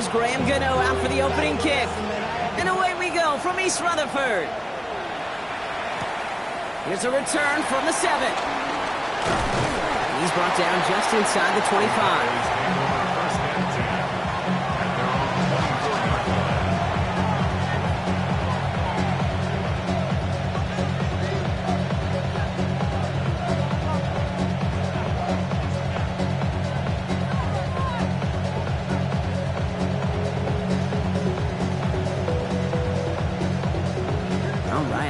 Here's Graham Gano out for the opening kick. And away we go from East Rutherford. Here's a return from the 7. He's brought down just inside the 25.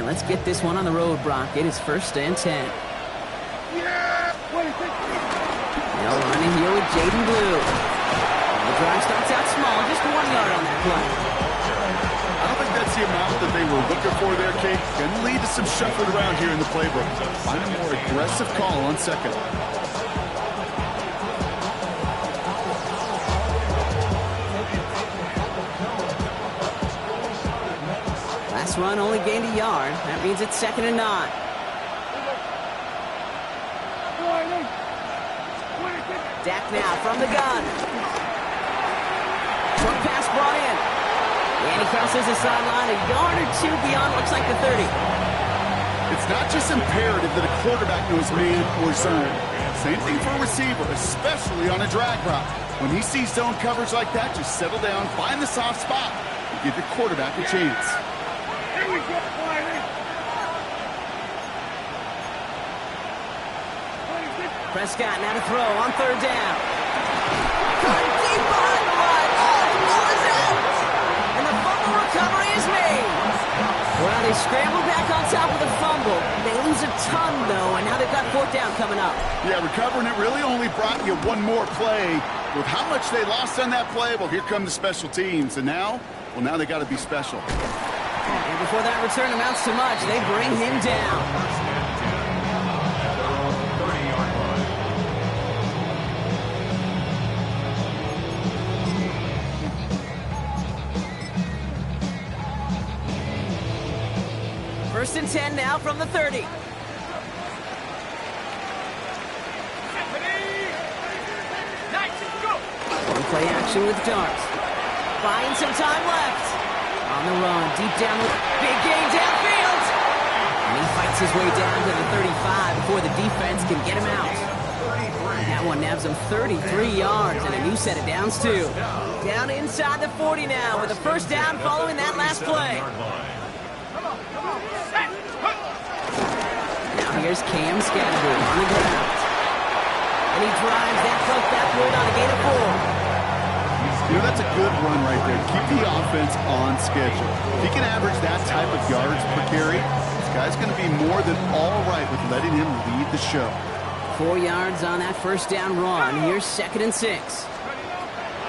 Let's get this one on the road, Brock. It is 1st and 10. They'll run in here with Jaden Blue. The drive starts out small, just 1 yard on that play. I don't think that's the amount that they were looking for there, Kate. Going to lead to some shuffling around here in the playbook. Find a more aggressive call on 2nd. Run only gained a yard. That means it's 2nd and 9. Dak now from the gun. Short pass brought in. And he crosses the sideline a yard or 2 beyond, looks like the 30. It's not just imperative that a quarterback knows man or zone. Same thing for a receiver, especially on a drag route. When he sees zone coverage like that, just settle down, find the soft spot, and give your quarterback a chance. Prescott now to throw on 3rd down. Caught deep behind the line. Oh, the ball is out. And the fumble recovery is made. Well, they scramble back on top of the fumble. They lose a ton, though, and now they've got 4th down coming up. Yeah, recovering it really only brought you one more play. With how much they lost on that play, well, here come the special teams. And now, well, now they got to be special. And before that return amounts to much, they bring him down. First and 10 now from the 30. One play action with Dart. Buying some time left. On the run, deep down with big gain downfield. And he fights his way down to the 35 before the defense can get him out. That one nabs him 33 yards and a new set of downs, too. Down inside the 40 now with a 1st down following that last play. Now here's Cam Scattergood on the ground. And he drives that truck backward on a gain of 4. You know, that's a good run right there. Keep the offense on schedule. If he can average that type of yards per carry, this guy's going to be more than all right with letting him lead the show. 4 yards on that 1st down run. Here's 2nd and 6.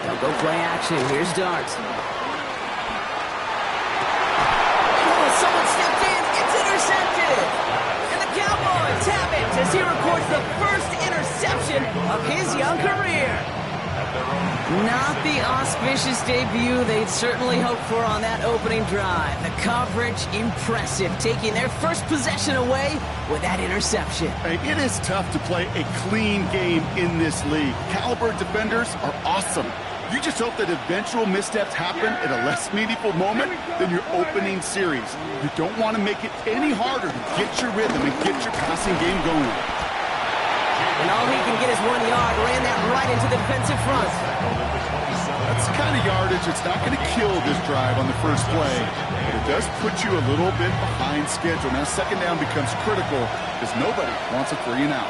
They'll go play action. Here's Dart. Oh, someone stepped in. It's intercepted. And the Cowboys have it as he records the first interception of his young career. Not the auspicious debut they'd certainly hoped for on that opening drive. The coverage, impressive, taking their first possession away with that interception. Hey, it is tough to play a clean game in this league. Caliber defenders are awesome. You just hope that eventual missteps happen at a less meaningful moment than your opening series. You don't want to make it any harder to get your rhythm and get your passing game going. And all he can get is 1 yard. Ran that right into the defensive front. That's the kind of yardage that's not going to kill this drive on the first play, but it does put you a little bit behind schedule. Now 2nd down becomes critical because nobody wants a 3 and out.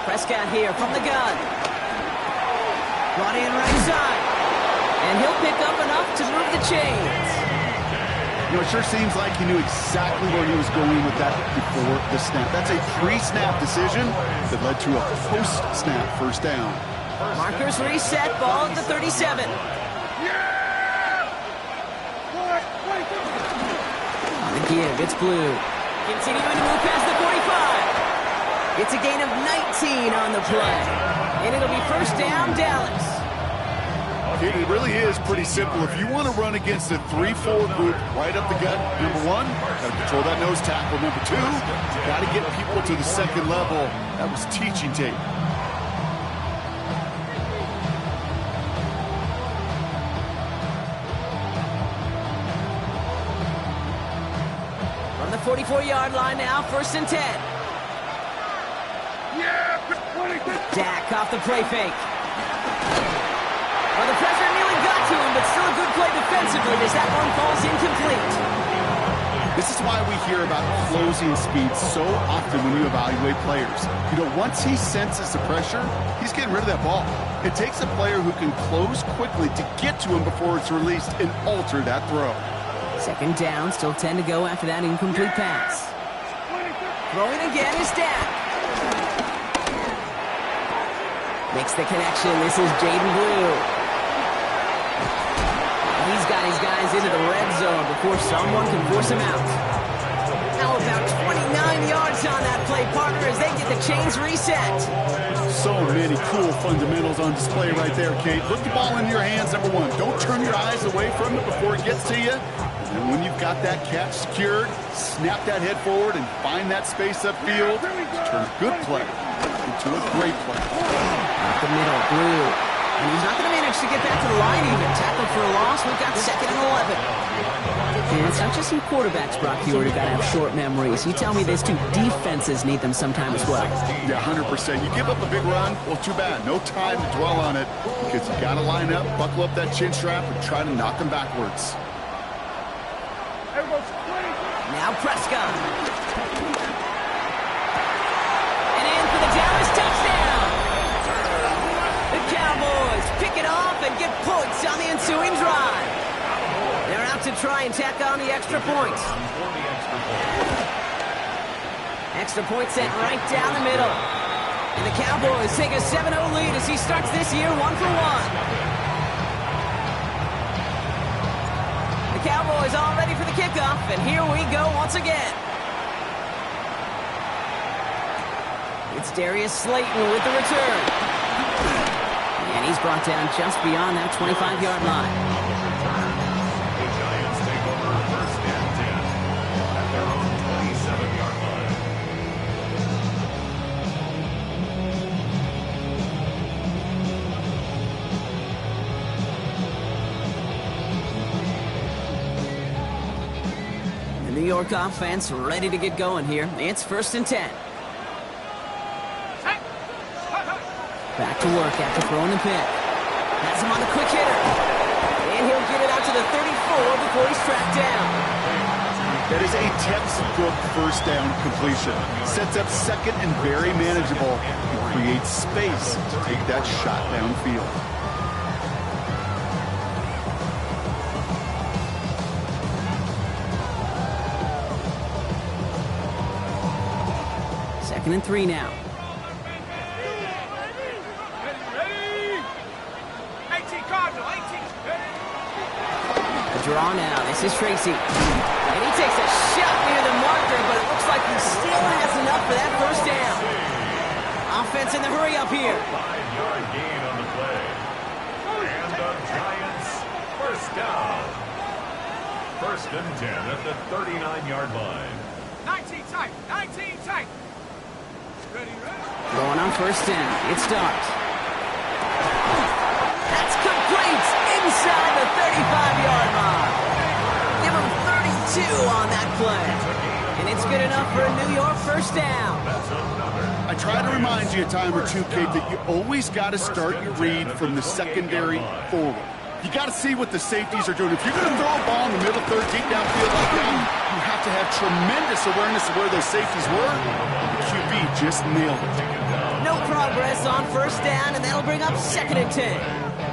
Prescott here from the gun. Brought in right side. And he'll pick up enough to move the chains. You know, it sure seems like he knew exactly where he was going with that before the snap. That's a pre-snap decision that led to a post-snap 1st down. Markers reset, ball at the 37. On the give, it's Blue. Continuing to move past the 45. It's a gain of 19 on the play. And it'll be 1st down, Dallas. It really is pretty simple. If you want to run against a 3-4 group right up the gut, number 1, got to control that nose tackle. Number 2, got to get people to the 2nd level. That was teaching tape. the 44-yard line now, 1st and 10. Dak off the play fake. Well, the pressure nearly got to him, but still a good play defensively as that one falls incomplete. This is why we hear about closing speed so often when you evaluate players. You know, once he senses the pressure, he's getting rid of that ball. It takes a player who can close quickly to get to him before it's released and alter that throw. 2nd down, still 10 to go after that incomplete pass. Throwing again is Dak. Makes the connection. This is Jaden Blue. He's got his guys into the red zone before someone can force him out. Now about 29 yards on that play, partner, as they get the chains reset. So many cool fundamentals on display right there, Kate. Put the ball in your hands, number one. Don't turn your eyes away from it before it gets to you. And when you've got that catch secured, snap that head forward and find that space upfield to turn a good play into a great play. Up the middle, Blue. And he's not going to manage to get back to the line even. Tackled for a loss. We've got 2nd and 11. And it's not just some quarterbacks, Brock Huard, who got to have short memories. You tell me these two defenses need them sometime as well. Yeah, 100%. You give up a big run, well, too bad. No time to dwell on it because you got to line up, buckle up that chin strap, and try to knock them backwards. Now Prescott. And in for the Dallas touchdown. The Cowboys pick it off and get points on the ensuing drive. They're out to try and tack on the extra points. Extra point sent right down the middle. And the Cowboys take a 7-0 lead as he starts this year 1-for-1. The Cowboys all ready for the kickoff, and here we go once again. It's Darius Slayton with the return. And he's brought down just beyond that 25-yard line. The Giants take over 1st and 10 at their own 27-yard line. The New York offense ready to get going here. It's 1st and 10. Back to work after throwing the pick. Has him on the quick hitter. And he'll get it out to the 34 before he's tracked down. That is a textbook 1st down completion. Sets up 2nd and very manageable and creates space to take that shot downfield. Second and 3 now. The draw now. This is Tracy. And he takes a shot near the marker, but it looks like he still has enough for that 1st down. Offense in the hurry up here. 5-yard gain on the play. And the Giants 1st down. 1st and 10 at the 39-yard line. 19 tight. 19 tight. Going on 1st down. It starts. That's complete inside the 35-yard line. Give him 32 on that play. And it's good enough for a New York 1st down. I try to remind you a time or two, Kate, that you always got to start your read from the secondary forward. You got to see what the safeties are doing. If you're going to throw a ball in the middle third, deep downfield like that, you have to have tremendous awareness of where those safeties were. The QB just nailed it. No progress on 1st down, and that'll bring up 2nd and 10.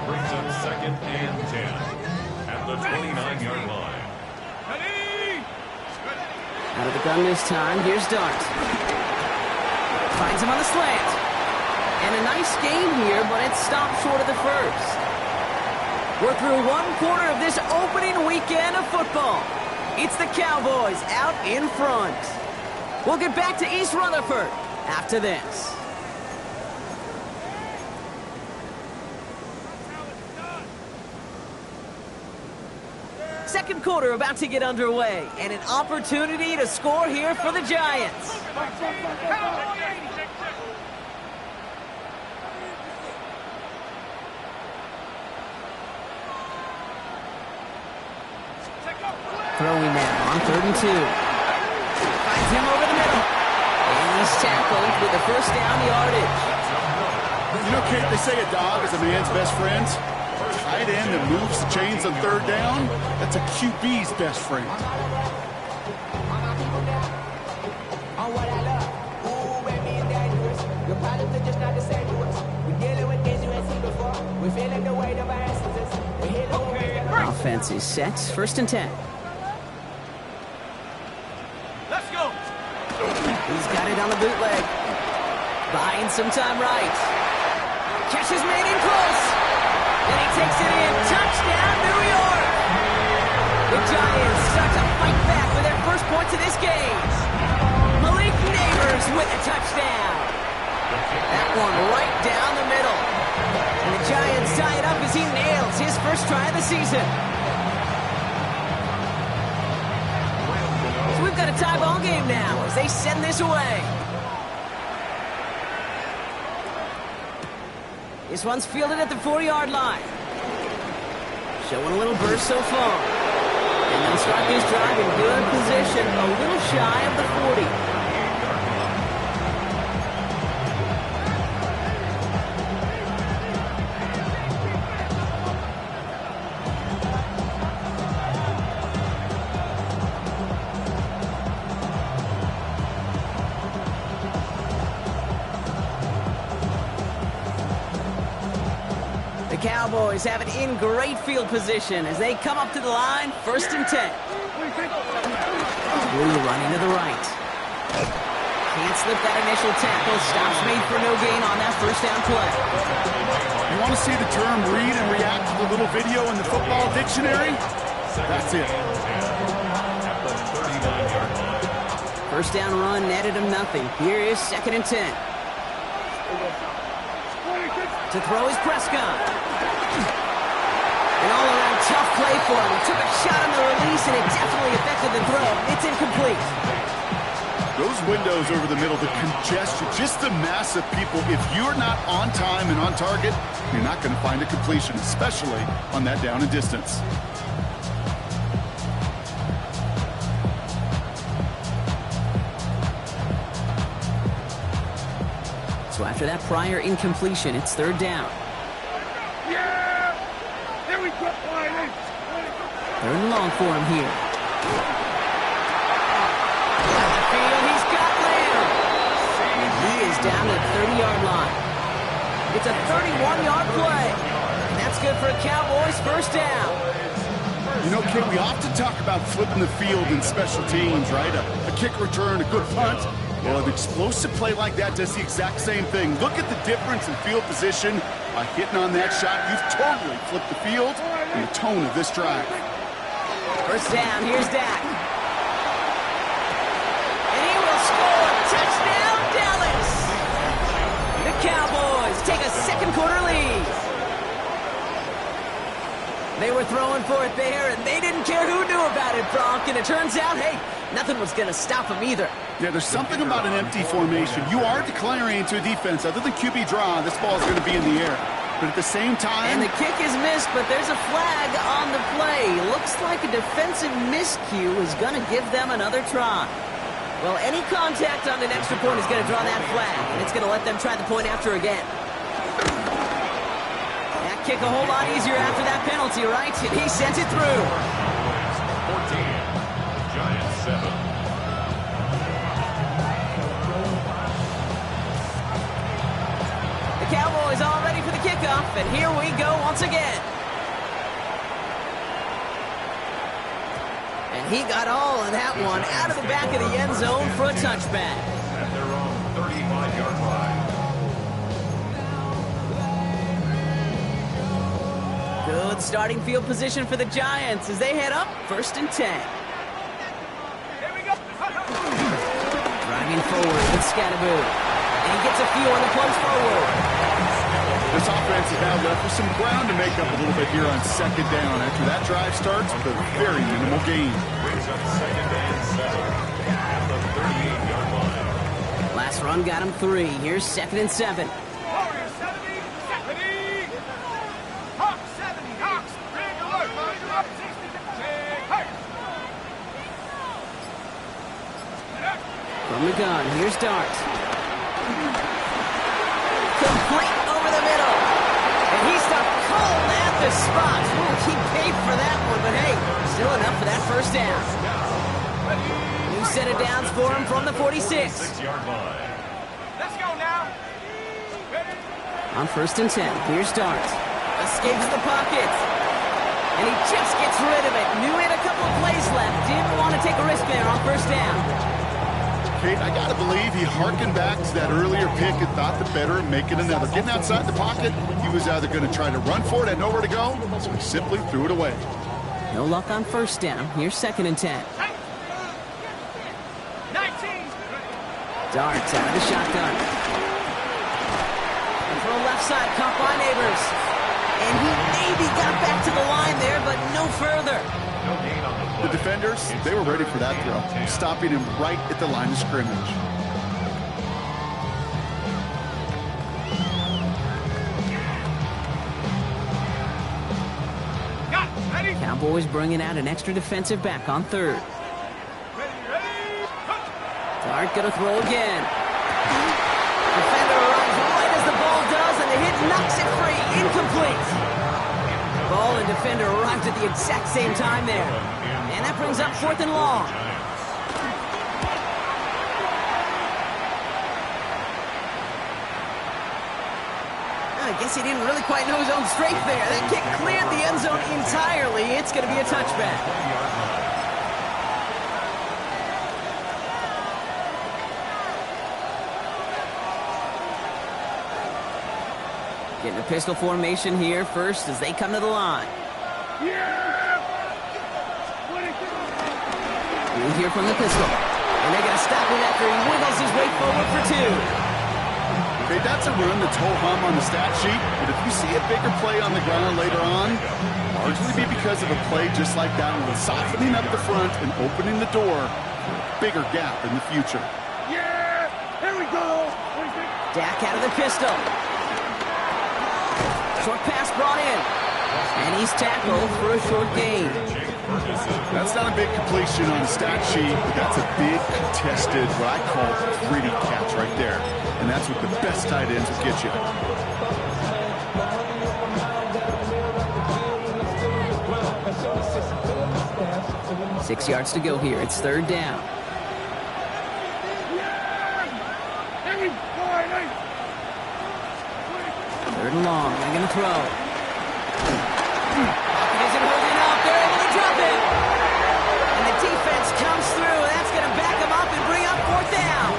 Brings up 2nd and 10 at the 29-yard line. Out of the gun this time. Here's Dart. Finds him on the slant. And a nice game here, but it stopped short of the 1st. We're through 1/4 of this opening weekend of football. It's the Cowboys out in front. We'll get back to East Rutherford after this. Second quarter about to get underway, and an opportunity to score here for the Giants. Throwing now on 3rd and 2. Finds him over the middle. And he's tackled with the first down yardage. You know, Kate, they say a dog is a man's best friend. Tight end that moves the chains on third down, that's a QB's best friend. Offense is set. First and 10. Let's go. He's got it on the bootleg. Buying some time right. Catch is made in close. And he takes it in. Touchdown, New York. The Giants start to fight back with their first points of this game. Malik Neighbors with a touchdown. That one right down the middle. And the Giants tie it up as he nails his first try of the season. So we've got a tie ball game now as they send this away. This one's fielded at the 4-yard line. Showing a little burst so far. And they'll start this drive in good position, a little shy of the 40. The Cowboys have it in great field position as they come up to the line, first and 10. Blue running to the right. Can't slip that initial tackle. Stops made for no gain on that first down play. You want to see the term read and react to the little video in the football dictionary? That's it. First down run netted him nothing. Here is second and 10. To throw is Prescott. An all-around tough play for him. He took a shot on the release, and it definitely affected the throw. It's incomplete. Those windows over the middle, the congestion, just the mass of people. If you're not on time and on target, you're not going to find a completion, especially on that down and distance. So after that prior incompletion, it's third down. Yeah! There we go, Wiley. Third and long for him here. Down the field, he's got Lamb. And he is down at the 30-yard line. It's a 31-yard play. And that's good for a Cowboys first down. You know, Kit, we often talk about flipping the field in special teams, right? A kick return, a good punt. Well, an explosive play like that does the exact same thing. Look at the difference in field position. By hitting on that shot, you've totally flipped the field and the tone of this drive. First down, here's Dak. And he will score. Touchdown, Dallas. The Cowboys take a second quarter lead. They were throwing for it there, and they didn't care who knew about it, Bronk. And it turns out, hey, nothing was going to stop them either. Yeah, there's something about an empty formation. You are declaring to a defense. Other than QB draw, this ball is going to be in the air. But at the same time... And the kick is missed, but there's a flag on the play. Looks like a defensive miscue is going to give them another try. Well, any contact on an extra point is going to draw that flag, and it's going to let them try the point after again. That kick a whole lot easier after that penalty, right? And he sent it through. 14, Giants 7. The Cowboys all ready for the kickoff, and here we go once again. And he got all of that one out of the back of the end zone for a touchback. At their own 35-yard line. Good starting field position for the Giants as they head up first and 10. Here we go. Driving forward with Scatterboo. And he gets a few on the plunge forward. This offense is now left with some ground to make up a little bit here on second down. After that drive starts with a very minimal gain. Brings up second and 7 at the 38-yard line. Last run got him 3. Here's second and 7. Warriors 70, 70. Hawks 70, Hawks. Rig alert. Rig up 60. Hey. From the gun, here's Dart. Complete over the middle. And he stopped cold at the spot. Ooh, he paid for that one, but hey, still enough for that first down. New set of downs for him from the 46. 6-yard line. Let's go now. On 1st and 10, here's Dart. Escapes the pocket. And he just gets rid of it. Knew he had a couple of plays left. Didn't want to take a risk there on 1st down. Kate, I gotta believe he harkened back to that earlier pick and thought the better of making another. Getting outside the pocket, he was either going to try to run for it, had nowhere to go, so he simply threw it away. No luck on 1st down. Here's 2nd and 10. 19. Darts out of the shotgun. And for a left side, caught by Neighbors. And he maybe got back to the line there, but no further. No gain on the play. The defenders, they were ready for that throw, stopping him right at the line of scrimmage. Got it. Ready? Cowboys bringing out an extra defensive back on 3rd. Ready. Dart gonna throw again. Defender runs right as the ball does, and the hit knocks it free. Incomplete. Ball and defender arrived at the exact same time there. And that brings up 4th and long. I guess he didn't really quite know his own strength there. That kick cleared the end zone entirely. It's going to be a touchback. Getting a pistol formation here first as they come to the line. We'll hear from the pistol. And they're going to stop him after he wiggles his way forward for 2. Okay, that's a run that's ho-hum on the stat sheet, but if you see a bigger play on the ground later on, largely be because of a play just like that one, softening up the front and opening the door for a bigger gap in the future. Yeah! Here we go! Dak out of the pistol. Short pass brought in. And he's tackled for a short gain. That's not a big completion on the stat sheet, but that's a big contested, what I call gritty catch right there. And that's what the best tight ends will get you. Yeah. 6 yards to go here. It's 3rd down. Third and long. They're going to throw. Pocket isn't holding up. They're able to drop it. And the defense comes through. That's going to back them up and bring up 4th down.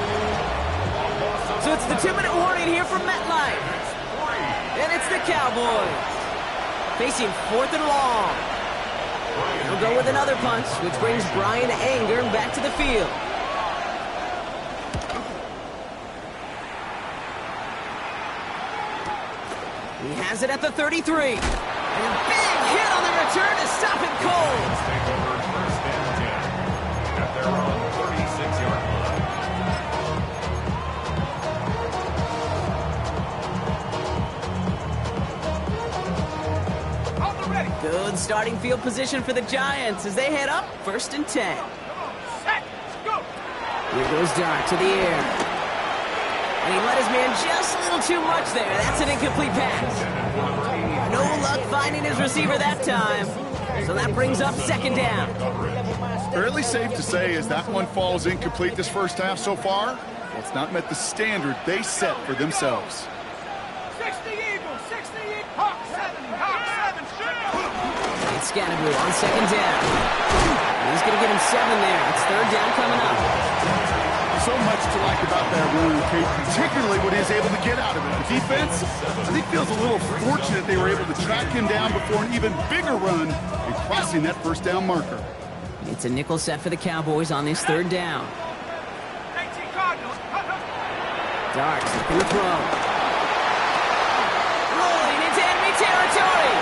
So it's the 2-minute warning here from MetLife. And it's the Cowboys facing 4th and long. They'll go with another punch, which brings Brian Anger back to the field. He has it at the 33. And a big hit on the return to stop him cold. Take over 1st and 10 at their own 36-yard line. On the ready. Good starting field position for the Giants as they head up 1st and 10. Come on. Set. Go. Here goes Dart to the air. And he let his man just a little too much there. That's an incomplete pass. No luck finding his receiver that time. So that brings up 2nd down. Fairly safe to say as that one falls incomplete this first half so far, it's not met the standard they set for themselves. 60 Eagles. 60 Eagles. Hawk 70. Hawk 7. It's Scannaboo on 2nd down. He's going to get him 7 there. It's 3rd down coming up. So much to like about that run, Kate, particularly what he is able to get out of it. The defense, I think, feels a little fortunate they were able to track him down before an even bigger run and crossing that 1st down marker. It's a nickel set for the Cowboys on this 3rd down. 19 Cardinals. Darts looking to throw. Rolling into enemy territory.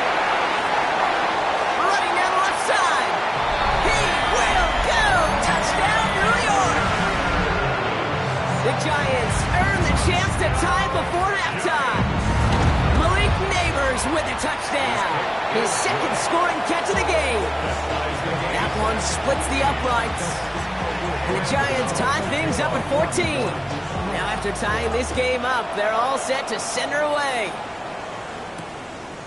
Running down the left side. He will go. Touchdown, New York. The Giants earn the chance to tie before halftime. Malik Neighbors with a touchdown. His 2nd scoring catch of the game. That one splits the uprights. And the Giants tie things up at 14. Now after tying this game up, they're all set to send her away.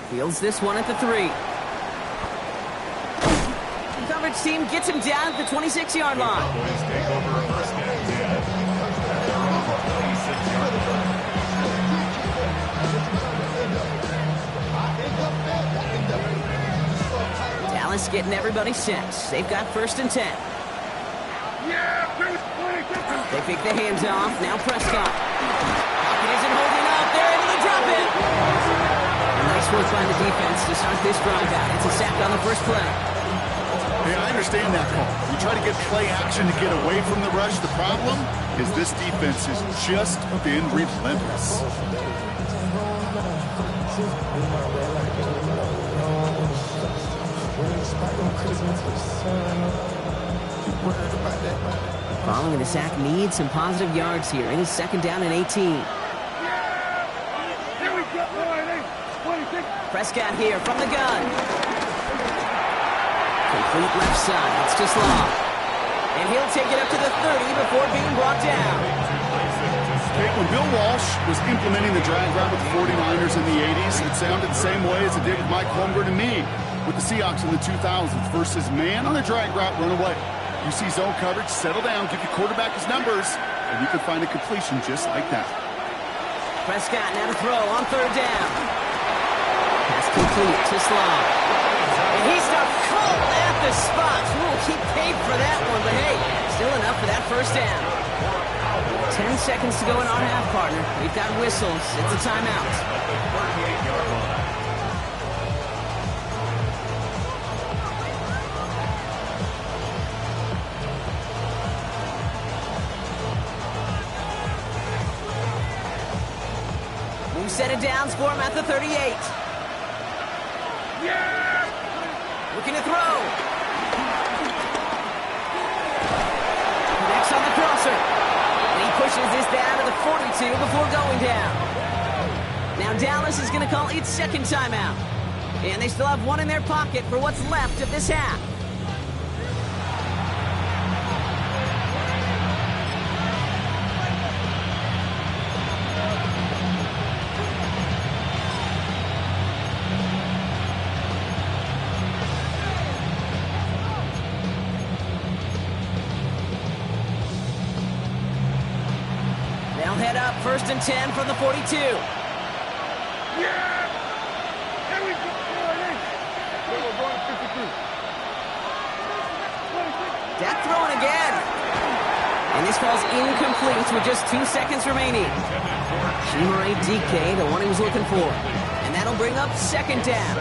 Fields this one at the 3. The coverage team gets him down at the 26-yard line. Cowboys take over first and 10. 26-yard line. Dallas getting everybody set. They've got first and 10. They pick the hands off. Now Prescott. Pocket isn't holding up. They're able to drop it. A nice work by the defense to start this drive out. It's a sack on the first play. Hey, I understand that call. You try to get play action to get away from the rush. The problem is this defense has just been relentless. Following the sack needs some positive yards here. It is second down and 18. Prescott here from the gun. Complete left side. It's just Law. And he'll take it up to the 30 before being brought down. Okay, when Bill Walsh was implementing the drag route with the 49ers in the 80s, it sounded the same way as it did with Mike Holmgren and me with the Seahawks in the 2000s versus man on the drag route, run away. You see zone coverage, settle down, give your quarterback his numbers, and you can find a completion just like that. Prescott now to throw on third down. Pass complete to Slav. And he stopped cold at the spot. Ooh, he paid for that one, but hey, still enough for that first down. 10 seconds to go in our half, partner. We've got whistles. It's a timeout. 38-yard line. Set it down for him at the 38. Yeah! Looking to throw. Next on the crosser. And he pushes this down to the 42 before going down. Now Dallas is going to call its second timeout. And they still have one in their pocket for what's left of this half. Head up, first and 10 from the 42. Yeah! Here we go! We're going to 52. Dak throwing again. And this ball's incomplete with just 2 seconds remaining. Chimere DK, the one he was looking for. And that'll bring up second down.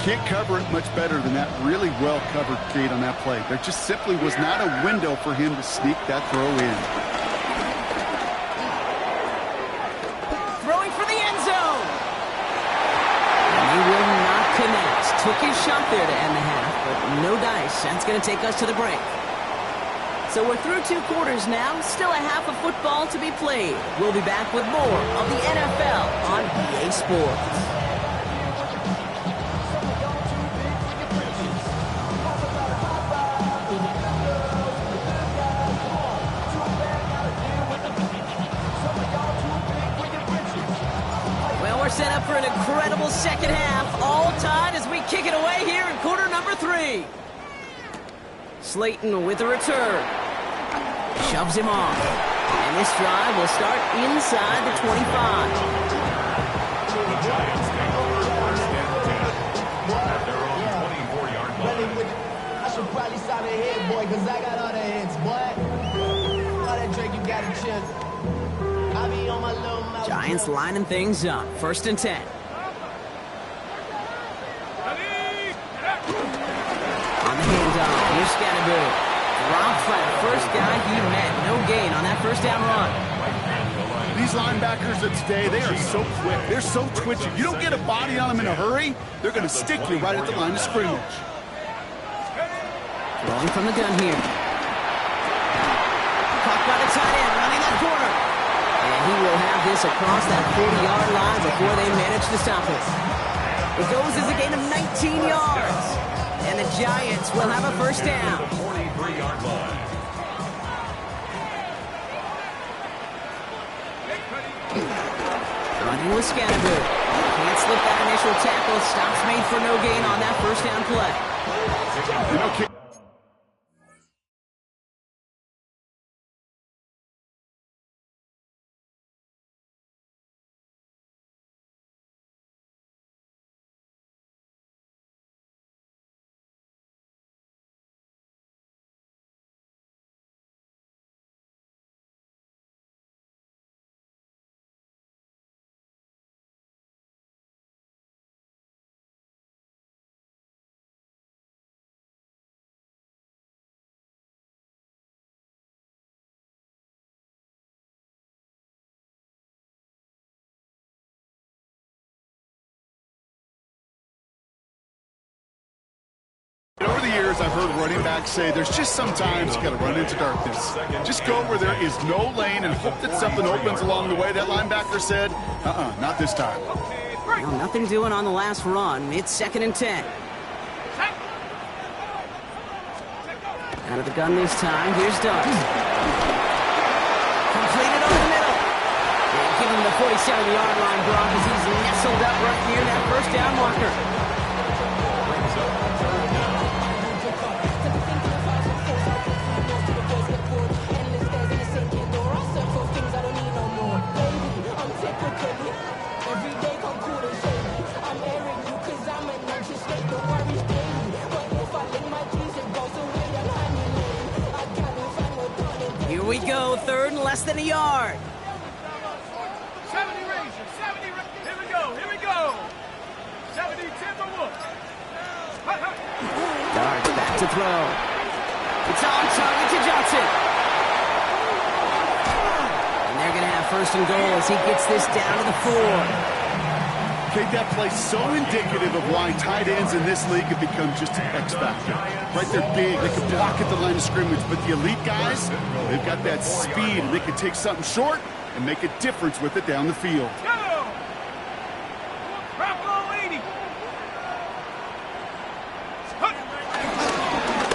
Can't cover it much better than that really well-covered gate on that play. There just simply was not a window for him to sneak that throw in. Took his shot there to end the half, but no dice. That's going to take us to the break. So we're through 2 quarters now. Still a half of football to be played. We'll be back with more of the NFL on EA Sports. Set up for an incredible second half, all tied as we kick it away here in quarter number 3. Slayton with the return. Shoves him off. And this drive will start inside the 25. The Giants take over first and 10 at their own 24-yard line. I should probably stop the head, boy, because I got all the hits, boy. All that Drake, you got a chance. I be on my little mouth. Giants lining things up. First and 10. On the handoff, here's Scatterboo. Dropped by the first guy he met. No gain on that first down run. These linebackers of today, they are so quick. They're so twitchy. You don't get a body on them in a hurry, they're going to stick you right at the line of scrimmage. Rolling from the gun here. Caught by the tight end, running that corner. And he will have this across that 40-yard line before they manage to stop it. It goes as a gain of 19 yards. And the Giants will have a first down. 23-yard line. Running with Scannaboo. Can't slip that initial tackle. Stops made for no gain on that first down play. You know, over the years, I've heard running backs say there's just sometimes you got to run into darkness. Just go where there is no lane and hope that something opens along the way. That linebacker said, not this time. Well, nothing doing on the last run. It's 2nd and 10. Out of the gun this time. Here's Doug. Completed over the middle. And give him the 47-yard line, Brock, as he's nestled up right near that first down marker. Here we go, 3rd and less than a yard. 70 Razor, 70 Razor. Here we go, here we go. 70 Timberwolf. Darts back to throw. It's on target to Johnson. And they're going to have 1st and goal as he gets this down to the 4. Okay, that play so indicative of why tight ends in this league have become just an X factor. Right, they're big, they can block at the line of scrimmage, but the elite guys, they've got that speed, and they can take something short and make a difference with it down the field. Go! Bravo 80.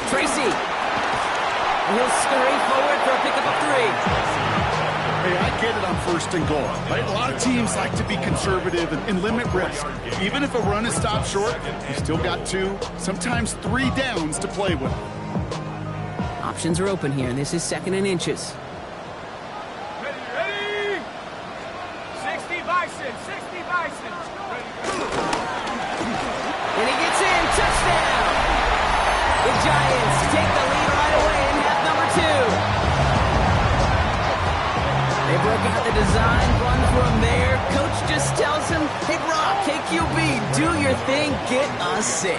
Tracy. And he'll scurry forward for a pickup of 3. Hey, I get it on 1st and goal, right? A lot of teams like to be conservative and limit risk. Even if a run is stopped short, you still got 2, sometimes 3 downs to play with. Options are open here, and this is 2nd and inches. Ready? 60 Bison, 60 Bison. And he gets in, touchdown! The Giants take the lead right away in half number 2. They broke out the design, run for him there. Coach just tells him, hey, Brock, KQB, do your thing, get us 6.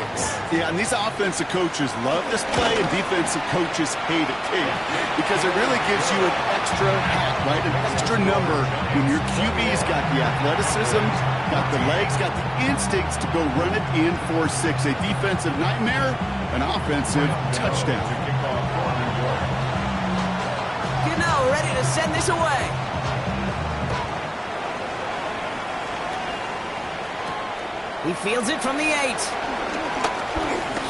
Yeah, and these offensive coaches love this play, and defensive coaches hate it too, because it really gives you an extra hat, right? An extra number when your QB's got the athleticism, got the legs, got the instincts to go run it in for 6. A defensive nightmare, an offensive touchdown. Ready to send this away. He fields it from the 8.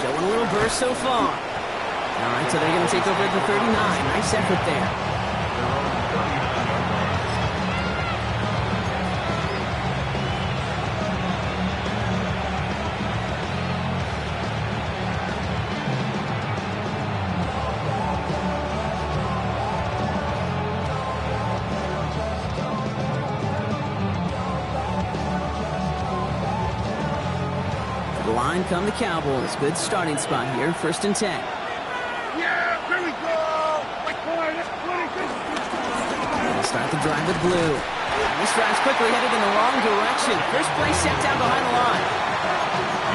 Showing a little burst so far. All right, so they're going to take over at the 39. Nice effort there. Line come the Cowboys. Good starting spot here. 1st and 10. Yeah, here we go. They'll start the drive with blue. This drive's quickly headed in the wrong direction. First play set down behind the line.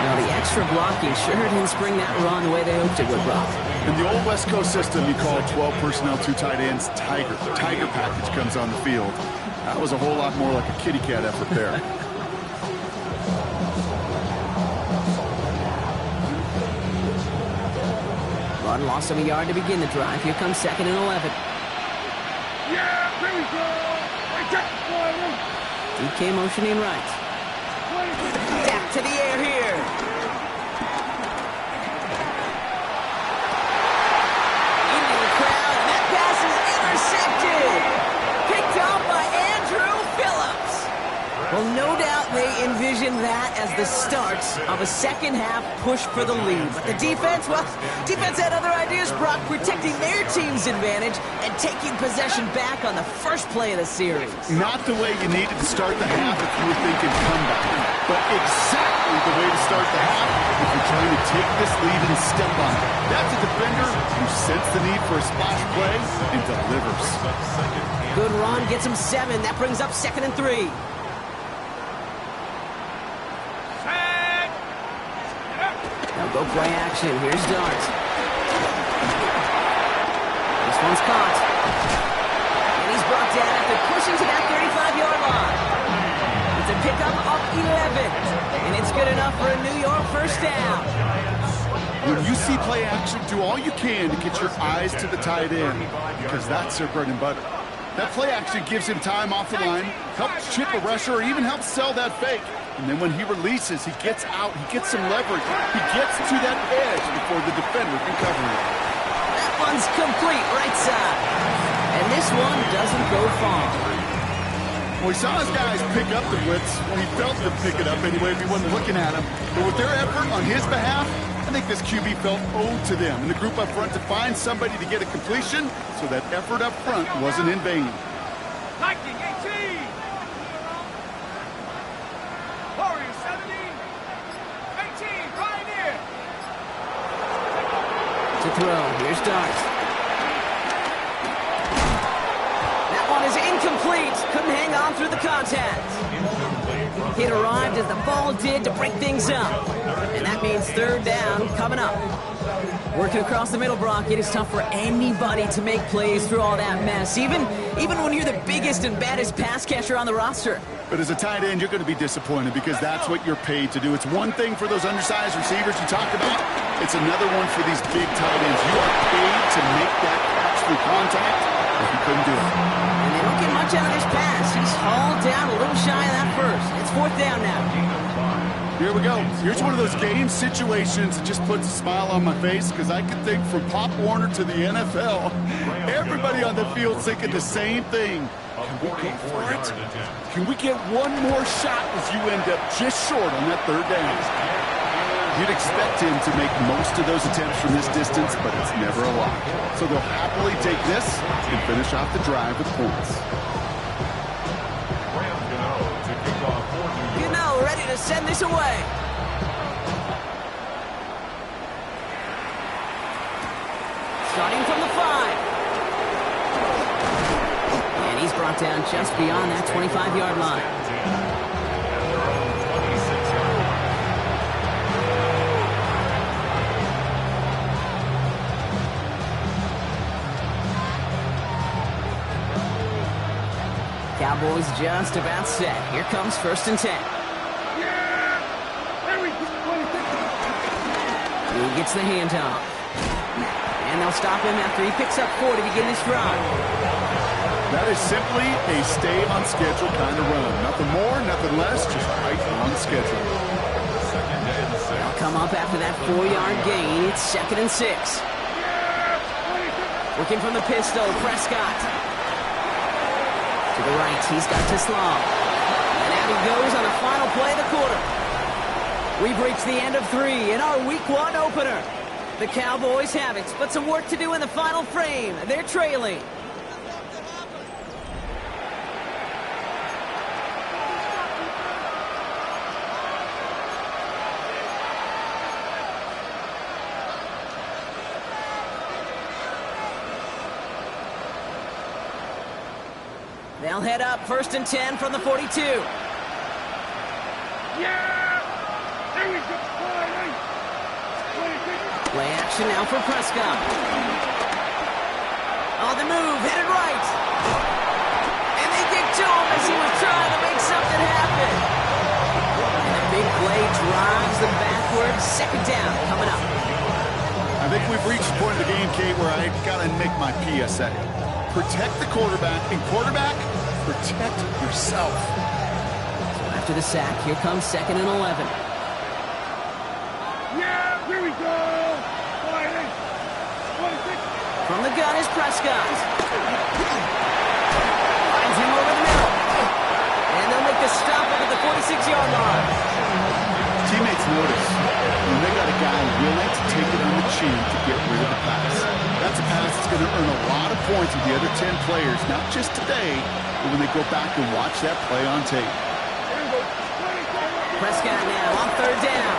Now the extra blocking sure didn't spring that run the way they hoped it would, Brock. In the old West Coast system, you call 12 personnel, 2 tight ends, Tiger. The Tiger package comes on the field. That was a whole lot more like a kitty cat effort there. Run lost him a yard to begin the drive. Here comes 2nd and 11. Yeah, here we go. DK motioning right. Back to the air here. that as the start of a second-half push for the lead. But the defense, well, defense had other ideas, Brock, protecting their team's advantage and taking possession back on the first play of the series. Not the way you needed to start the half if you were thinking comeback, but exactly the way to start the half if you're trying to take this lead and step on it. That's a defender who sensed the need for a splash play and delivers. Good run, gets him 7. That brings up 2nd and 3. Now go play action. Here's Dart. This one's caught. And he's brought down after pushing to that 35-yard line. It's a pickup of 11. And it's good enough for a New York first down. When you see play action, do all you can to get your eyes to the tight end, because that's their bread and butter. That play action gives him time off the line, helps chip a rusher, or even helps sell that fake. And then when he releases, he gets out, he gets some leverage. He gets to that edge before the defender can cover it. That one's complete right side. And this one doesn't go far. Well, he saw his guys pick up the blitz. Well, he felt them pick it up anyway if he wasn't looking at him. But with their effort on his behalf, I think this QB felt owed to them and the group up front to find somebody to get a completion, so that effort up front wasn't in vain. Viking 18. Warriors 17. 18. Pioneer. To throw. Here's Dart. That one is incomplete. Couldn't hang on through the contact. It arrived as the ball did to break things up. And that means 3rd down coming up. Working across the middle, Brock, it is tough for anybody to make plays through all that mess, even when you're the biggest and baddest pass catcher on the roster. But as a tight end, you're going to be disappointed because that's what you're paid to do. It's one thing for those undersized receivers you talked about. It's another one for these big tight ends. You are paid to make that catch through contact, but you couldn't do it. And they don't get much out of this pass. He's hauled down a little shy of that first. It's 4th down now. Here we go. Here's one of those game situations that just puts a smile on my face because I can think from Pop Warner to the NFL, everybody on the field thinking the same thing. Can we go for it? Can we get one more shot as you end up just short on that 3rd down? You'd expect him to make most of those attempts from this distance, but it's never a lot. So they'll happily take this and finish off the drive with points. Ready to send this away. Starting from the 5. And he's brought down just beyond that 25-yard line. Cowboys just about set. Here comes 1st and 10. He gets the handoff. And they'll stop him after he picks up 4 to begin this drive. That is simply a stay-on-schedule kind of run. Nothing more, nothing less, just right on schedule. They'll come up after that 4-yard gain. It's 2nd and 6. Working from the pistol, Prescott. To the right, he's got Teslam. And out he goes on the final play of the quarter. We've reached the end of 3 in our Week 1 opener. The Cowboys have it, but some work to do in the final frame. They're trailing. They'll head up 1st and 10 from the 42. Play action now for Prescott. On the move, headed right. And they get to him as he was trying to make something happen. And a big play drives them backwards. 2nd down coming up. I think we've reached the point of the game, Kate, where I got to make my PSA. Protect the quarterback, and quarterback, protect yourself. So after the sack, here comes 2nd and 11. Here we go. From the gun is Prescott. Finds him over the middle. And they'll make the stop up at the 46-yard line. machine to get rid of the pass. That's a pass that's going to earn a lot of points with the other 10 players, not just today, but when they go back and watch that play on tape. Prescott now on third down.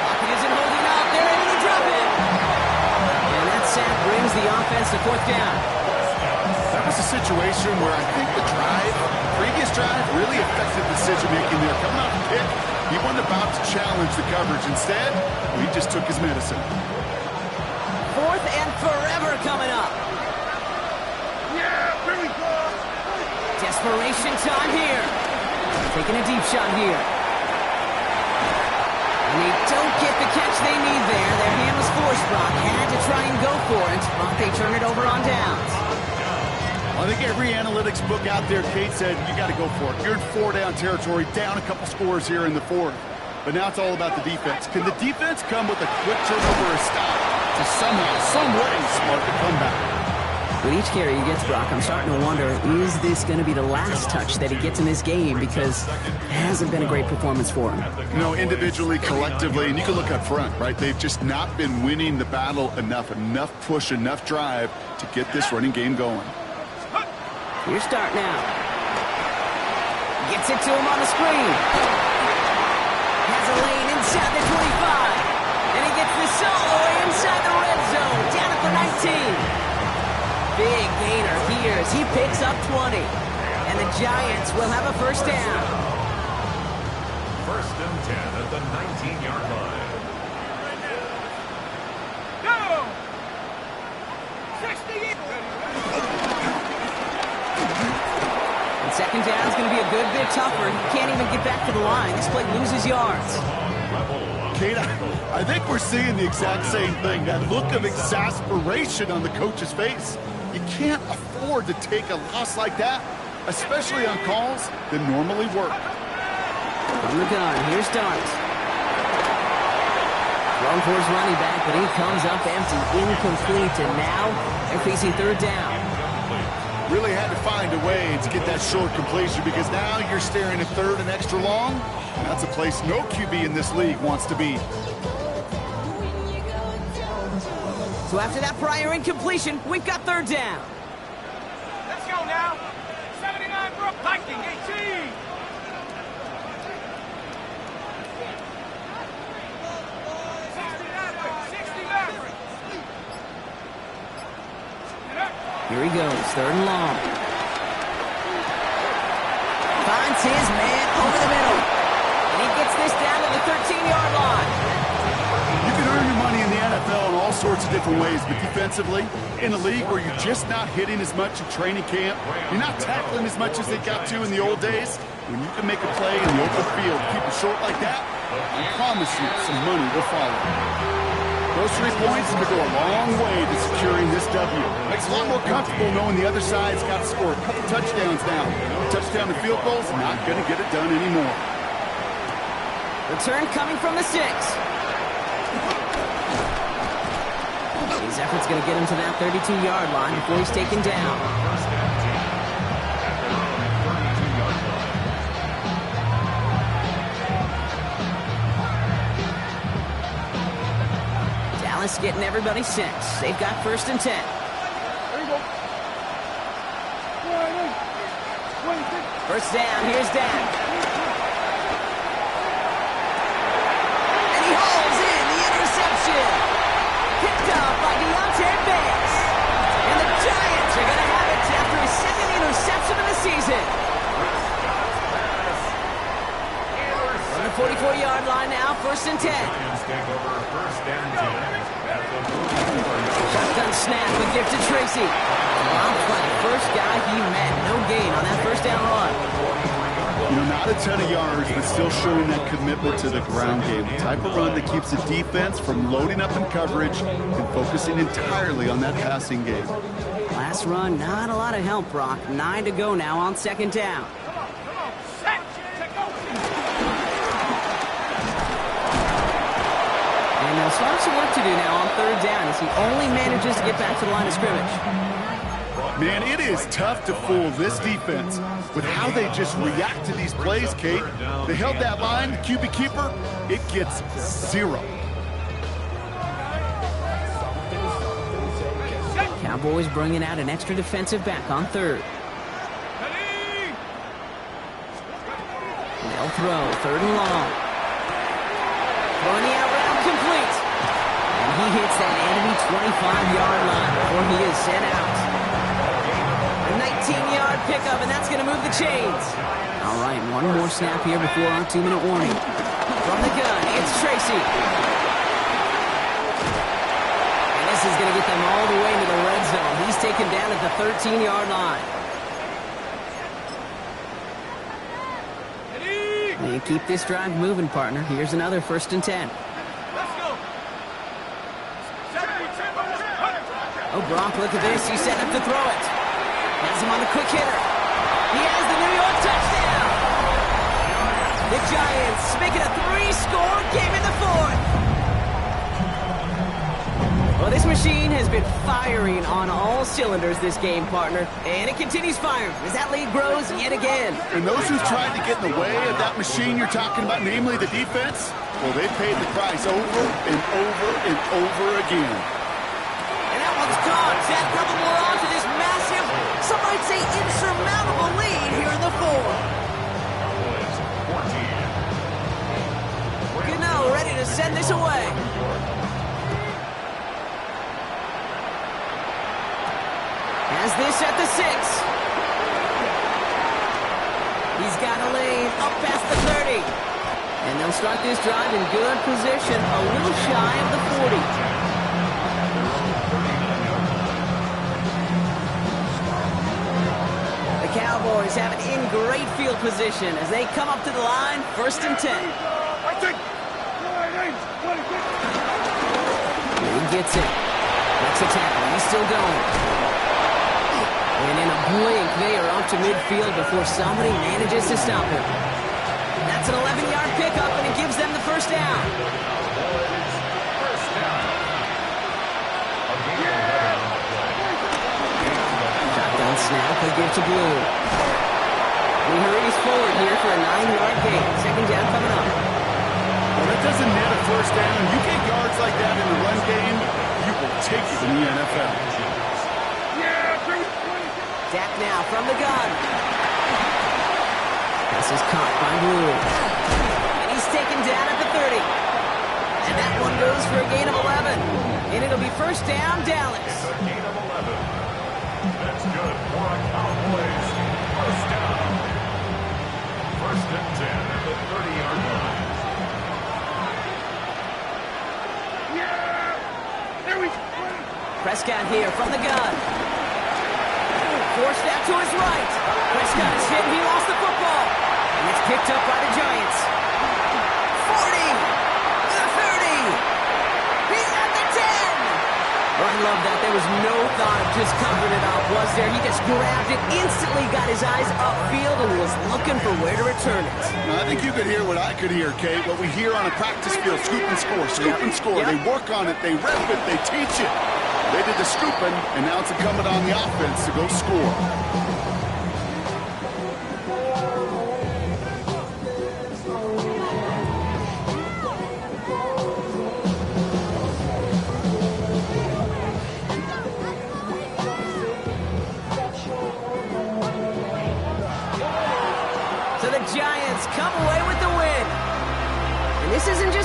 Pocket isn't holding up. They're able to drop it. And that sack brings the offense to fourth down. That was a situation where I think the previous drive, really effective decision-making there. Coming off the pick, he wasn't about to challenge the coverage. Instead, he just took his medicine. Fourth and forever coming up. Yeah, here we go. Desperation time here. Taking a deep shot here. And they don't get the catch they need there. Their hand was forced, Brock. Had to try and go for it. But they turn it over on downs. I think every analytics book out there, Kate, said you got to go for it. You're in 4-down territory, down a couple scores here in the fourth. But now it's all about the defense. Can the defense come with a quick turnover or stop to somehow, some way, spark a comeback? With each carry he gets, Brock, I'm starting to wonder, is this going to be the last touch that he gets in this game? Because it hasn't been a great performance for him. No, individually, collectively, and you can look up front, right? They've just not been winning the battle enough push, enough drive to get this running game going. Your start now. Gets it to him on the screen. Has a lane inside the 25. And he gets this all the way inside the red zone. Down at the 19. Big gainer here as he picks up 20. And the Giants will have a first down. First and 10 at the 19-yard line. Go! 68. Second down is going to be a good bit tougher. He can't even get back to the line. This play loses yards. Kate, I think we're seeing the exact same thing. That look of exasperation on the coach's face. You can't afford to take a loss like that, especially on calls that normally work. From the gun, here's Darts. Thrown for his running back, but he comes up empty, incomplete, and now they're facing third down. Really had to find a way to get that short completion because now you're staring at third and extra long. That's a place no QB in this league wants to be. So after that prior incompletion, we've got third down. Let's go now. 79 Brook Viking 18. Here he goes, third and long. Finds his man over the middle. And he gets this down to the 13-yard line. You can earn your money in the NFL in all sorts of different ways, but defensively, in a league where you're just not hitting as much in training camp, you're not tackling as much as they got to in the old days, when you can make a play in the open field, keep it short like that, I promise you some money will follow. Those 3 points could go a long way to securing this W. Makes it a lot more comfortable knowing the other side's got to score a couple touchdowns now. Touchdown and field goals, not going to get it done anymore. Return coming from the 6. His effort's going to get him to that 32-yard line before he's taken down. Dallas getting everybody set. They've got first and 10. There you go. First down, here's Dan. And he hauls in the interception. Picked up by Deontay Banks. And the Giants are going to have it after his second interception of the season. From the 44-yard line now, first and 10. Lions take over first and 10 at the 44-yard Shotgun snap, the gift to Tracy. Wild play, first guy he met. No gain on that first down run. You know, not a ton of yards, but still showing that commitment to the ground game. The type of run that keeps the defense from loading up in coverage and focusing entirely on that passing game. Last run, not a lot of help, Brock. 9 to go now on second down. Set. Take over. And they'll start some work to do now on third down as he only manages to get back to the line of scrimmage. Man, it is tough to fool this defense with how they just react to these plays, Kate. They held that line, the QB keeper, it gets 0. Cowboys bringing out an extra defensive back on third. They'll throw, third and long. Throwing the out route complete. And he hits that enemy 25-yard line before he is sent out. A 19-yard pickup, and that's going to move the chains. All right, one more snap here before our 2-minute warning. From the gun, it's Tracy. And this is going to get them all the way into the red zone. He's taken down at the 13-yard line. You keep this drive moving, partner. Here's another 1st and 10. Let's go. Oh, Gronk, look at this. He's setting up to throw it. Has him on the quick hitter. He has the New York touchdown. The Giants making a 3-score game in the 4th. Well, this machine has been firing on all cylinders this game, partner. And it continues firing as that lead grows yet again. And those who've tried to get in the way of that machine you're talking about, namely the defense, well, they paid the price over and over and over again. And that one's gone. Zach double more on to this massive, some might say insurmountable lead here in the 4th. Gano ready to send this away. Has this at the 6. He's got a lane up past the 30. And they'll start this drive in good position, a little shy of the 40. The Cowboys have it in great field position as they come up to the line, 1st and 10. He gets it. Makes a tackle. He's still going. And in a blink, they are up to midfield before somebody manages to stop him. That's an 11-yard pickup, and it gives them the 1st down. Shotgun snap, they give to Blue. He hurries forward here for a 9-yard gain. 2nd down coming up. Well, that doesn't net a 1st down. You get yards like that in the run game, you will take it in the NFL. Dak now from the gun. This is caught by Blue. And he's taken down at the 30. And that one goes for a gain of 11. And it'll be 1st down, Dallas. It's a gain of 11. That's good for a Cowboys 1st down. 1st and 10 at the 30-yard line. There we go. Prescott here from the gun. Forced out to his right. Prescott is hit and he lost the football. And it's picked up by the Giants. 40. The 30. He's at the 10. Well, I love that. There was no thought of just covering it up, was there? He just grabbed it, instantly got his eyes upfield, and was looking for where to return it. Now, I think you could hear what I could hear, Kate. What we hear on a practice field, scoop and score, scoop and score. They work on it, they rep it, they teach it. They did the scooping, and now it's incumbent on the offense to go score. So the Giants come away with the win. And this isn't just